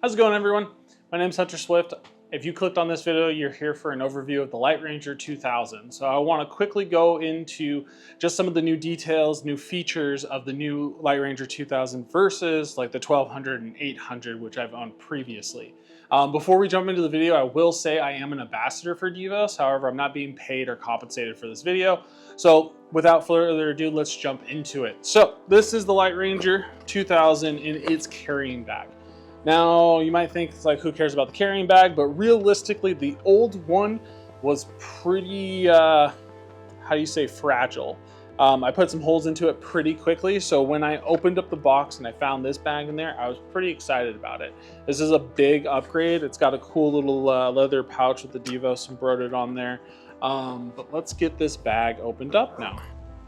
How's it going, everyone? My name's Hunter Swift. If you clicked on this video, you're here for an overview of the Lightranger 2000. So I want to quickly go into just some of the new details, new features of the new Lightranger 2000 versus like the 1200 and 800, which I've owned previously. Before we jump into the video, I will say I am an ambassador for DEVOS. However, I'm not being paid or compensated for this video. So without further ado, let's jump into it. So this is the Lightranger 2000 in its carrying bag. Now, you might think, like, who cares about the carrying bag? But realistically, the old one was pretty, how do you say, fragile. I put some holes into it pretty quickly, so when I opened up the box and I found this bag in there, I was pretty excited about it. This is a big upgrade. It's got a cool little leather pouch with the DEVOS embroidered on there. But let's get this bag opened up now.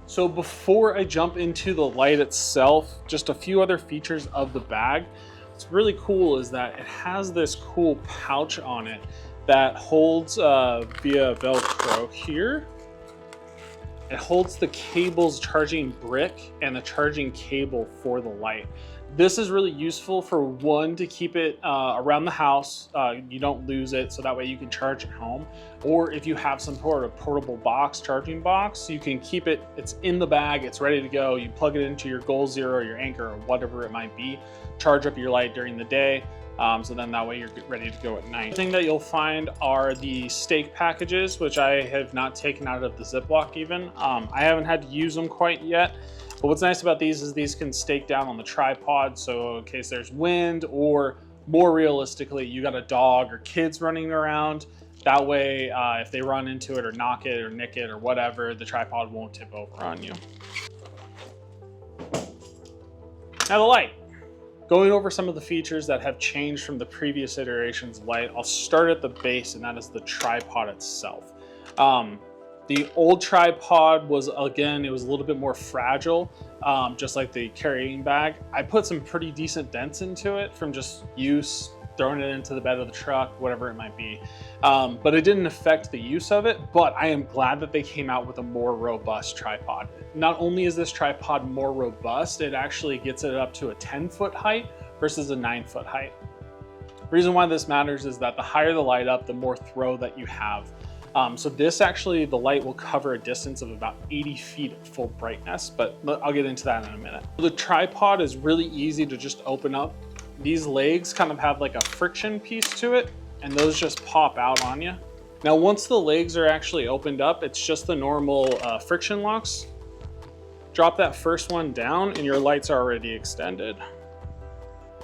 So before I jump into the light itself, just a few other features of the bag. What's really cool is that it has this cool pouch on it that holds via Velcro here. It holds the cable's charging brick and the charging cable for the light. This is really useful for one, to keep it around the house. You don't lose it, so that way you can charge at home. Or if you have some sort of portable box, charging box, you can keep it, it's in the bag, it's ready to go. You plug it into your Goal Zero or your Anchor or whatever it might be, charge up your light during the day. So then that way you're ready to go at night. The thing that you'll find are the stake packages, which I have not taken out of the Ziploc even. I haven't had to use them quite yet. But what's nice about these is these can stake down on the tripod, so in case there's wind, or more realistically, you got a dog or kids running around. That way, if they run into it or knock it or nick it or whatever, the tripod won't tip over on you. Now the light. Going over some of the features that have changed from the previous iterations of light, I'll start at the base, and that is the tripod itself. The old tripod was, again, it was a little bit more fragile, just like the carrying bag. I put some pretty decent dents into it from just use, throwing it into the bed of the truck, whatever it might be. But it didn't affect the use of it, but I am glad that they came out with a more robust tripod. Not only is this tripod more robust, it actually gets it up to a 10-foot height versus a 9-foot height. The reason why this matters is that the higher the light up, the more throw that you have. So this actually, the light will cover a distance of about 80 feet at full brightness, but I'll get into that in a minute. The tripod is really easy to just open up. These legs kind of have like a friction piece to it, and those just pop out on you. Now, once the legs are actually opened up, it's just the normal friction locks. Drop that first one down and your lights are already extended.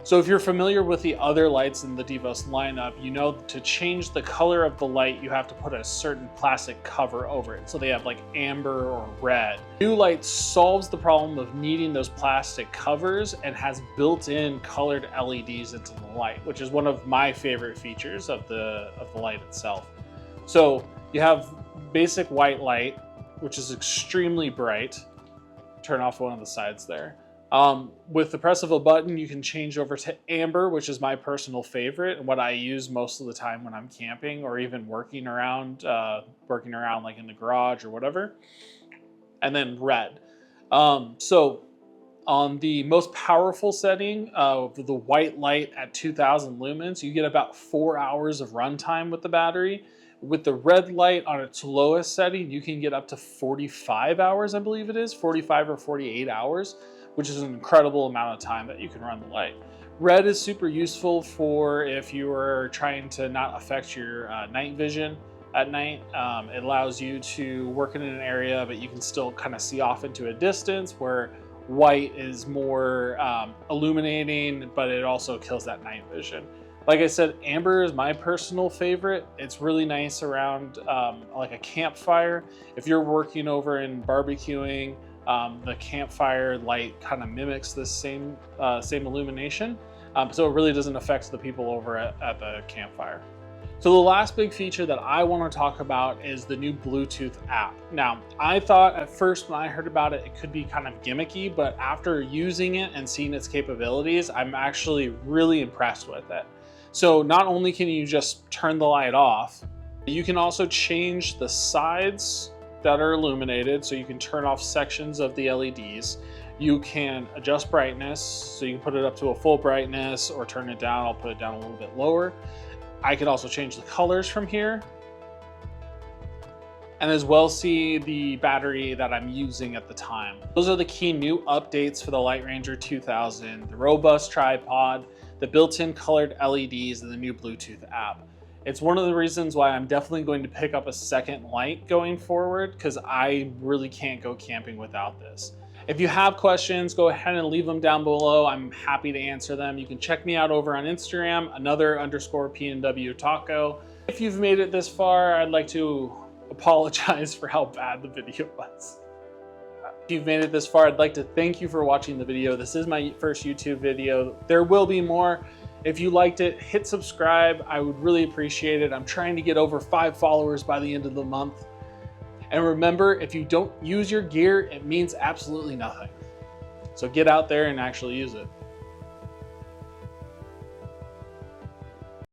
So if you're familiar with the other lights in the DEVOS lineup, you know to change the color of the light, you have to put a certain plastic cover over it. So they have like amber or red. New light solves the problem of needing those plastic covers and has built-in colored LEDs into the light, which is one of my favorite features of the light itself. So you have basic white light, which is extremely bright. Turn off one of the sides there. With the press of a button, you can change over to amber, which is my personal favorite and what I use most of the time when I'm camping or even working around like in the garage or whatever. And then red. So on the most powerful setting of the white light at 2000 lumens, you get about 4 hours of runtime with the battery. With the red light on its lowest setting, you can get up to 45 hours, I believe it is, 45 or 48 hours. Which is an incredible amount of time that you can run the light. Red is super useful for if you are trying to not affect your night vision at night. It allows you to work in an area, but you can still kind of see off into a distance, where white is more illuminating, but it also kills that night vision. Like I said, amber is my personal favorite. It's really nice around like a campfire. If you're working over and barbecuing, the campfire light kind of mimics this same illumination, so it really doesn't affect the people over at the campfire. So the last big feature that I want to talk about is the new Bluetooth app. Now, I thought at first when I heard about it, it could be kind of gimmicky, but after using it and seeing its capabilities, I'm actually really impressed with it. So not only can you just turn the light off, you can also change the sides that are illuminated, so you can turn off sections of the LEDs. You can adjust brightness, so you can put it up to a full brightness or turn it down. I'll put it down a little bit lower. I can also change the colors from here, and as well see the battery that I'm using at the time. Those are the key new updates for the Lightranger 2000, the robust tripod, the built-in colored LEDs, and the new Bluetooth app. It's one of the reasons why I'm definitely going to pick up a second light going forward, because I really can't go camping without this. If you have questions, go ahead and leave them down below. I'm happy to answer them. You can check me out over on Instagram, another_PNW Taco. If you've made it this far, I'd like to apologize for how bad the video was. If you've made it this far, I'd like to thank you for watching the video. This is my first YouTube video. There will be more. If you liked it, hit subscribe. I would really appreciate it. I'm trying to get over 5 followers by the end of the month. And remember, if you don't use your gear, it means absolutely nothing. So get out there and actually use it.